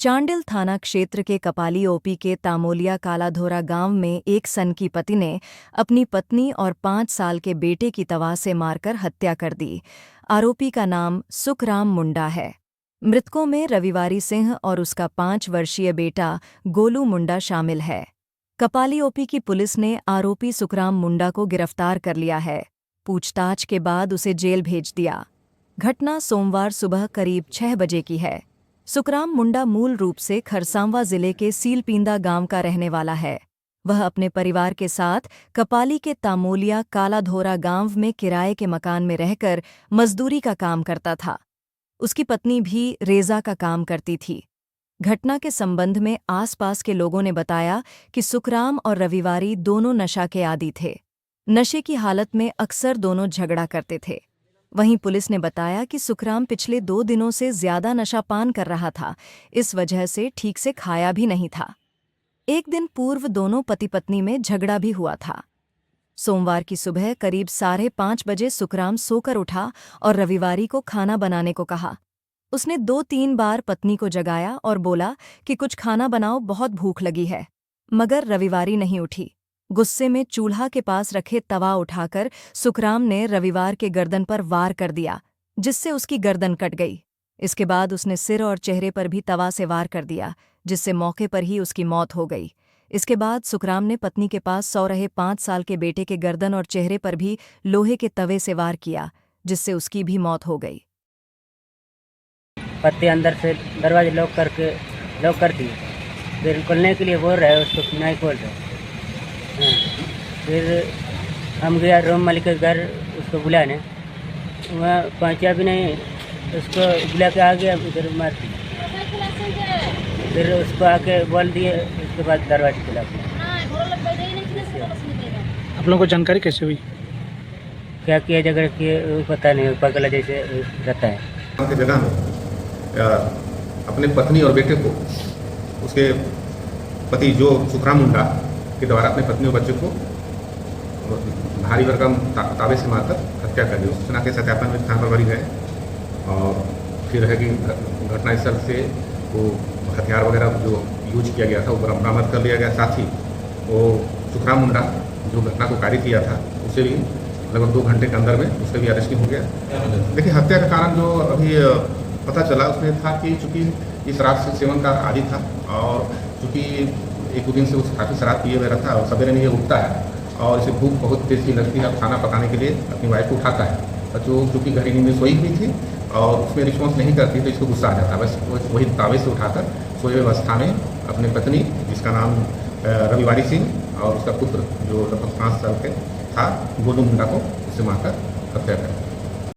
चांडिल थाना क्षेत्र के कपाली ओपी के तामोलिया कालाधोरा गांव में एक सन की पति ने अपनी पत्नी और 5 साल के बेटे की तवा से मारकर हत्या कर दी। आरोपी का नाम सुखराम मुंडा है। मृतकों में रविवारी सिंह और उसका 5 वर्षीय बेटा गोलू मुंडा शामिल है। कपाली ओपी की पुलिस ने आरोपी सुखराम मुंडा को गिरफ्तार कर लिया है। पूछताछ के बाद उसे जेल भेज दिया। घटना सोमवार सुबह करीब 6 बजे की है। सुखराम मुंडा मूल रूप से खरसांवा जिले के सीलपींदा गांव का रहने वाला है। वह अपने परिवार के साथ कपाली के तामोलिया कालाधोरा गांव में किराए के मकान में रहकर मजदूरी का काम करता था। उसकी पत्नी भी रेजा का काम करती थी। घटना के संबंध में आसपास के लोगों ने बताया कि सुखराम और रविवारी दोनों नशा के आदी थे। नशे की हालत में अक्सर दोनों झगड़ा करते थे। वहीं पुलिस ने बताया कि सुखराम पिछले 2 दिनों से ज्यादा नशापान कर रहा था, इस वजह से ठीक से खाया भी नहीं था। एक दिन पूर्व दोनों पति पत्नी में झगड़ा भी हुआ था। सोमवार की सुबह करीब 5:30 बजे सुखराम सोकर उठा और रविवारी को खाना बनाने को कहा। उसने 2-3 बार पत्नी को जगाया और बोला कि कुछ खाना बनाओ, बहुत भूख लगी है, मगर रविवारी नहीं उठी। गुस्से में चूल्हा के पास रखे तवा उठाकर सुखराम ने रविवार के गर्दन पर वार कर दिया, जिससे उसकी गर्दन कट गई। इसके बाद उसने सिर और चेहरे पर भी तवा से वार कर दिया, जिससे मौके पर ही उसकी मौत हो गई। इसके बाद सुखराम ने पत्नी के पास सो रहे 5 साल के बेटे के गर्दन और चेहरे पर भी लोहे के तवे से वार किया, जिससे उसकी भी मौत हो गई। पति अंदर से दरवाजे लॉक कर दिए। फिर खोलने के लिए बोल रहे हैं, उसको नहीं खोल रहे। फिर हम गया रूम मालिक के घर उसको बुलाने, वहाँ पहुँचा भी नहीं। उसको बुला के आ गया, इधर मार दिया। फिर उसको आके बोल दिए, उसके बाद दरवाजे खुला। आप लोगों को जानकारी कैसे हुई? क्या किया झगड़ा किए पता नहीं, पगला जैसे रहता है। की जगह में अपने पत्नी और बेटे को उसके पति जो सुखराम मुंडा के द्वारा अपने पत्नी और बच्चे को भारी भरकम तावे से मारकर हत्या कर दी। उस सूचना के सत्यापन में स्थान पर बरी गए और फिर है कि घटनास्थल से वो हथियार वगैरह जो यूज किया गया था वो बरामद कर लिया गया। साथ ही वो सुखराम मुंडा जो घटना को कार्य किया था उसे भी लगभग 2 घंटे के अंदर में उसका भी अरेस्टिंग हो गया। देखिए, हत्या का कारण जो अभी पता चला उसमें था कि चूँकि इस शराब से सेवन का आदी था और चूँकि 1-2 दिन से वो काफ़ी शराब पिए हुए रहता है और सवेरे में ये उठता है और इसे भूख बहुत तेज़ सी लगती है। खाना पकाने के लिए अपनी वाइफ को उठाता है और जो चूँकि गहरी नींद में सोई हुई थी और उसमें रिस्पॉन्स नहीं करती तो इसको गुस्सा आ जाता है। बस वही तावे से उठाकर सोए हुए अवस्था में अपनी पत्नी जिसका नाम रविवारी सिंह और उसका पुत्र जो लगभग 5 साल के था गोलू मुंडा को उसे मारकर हत्या कर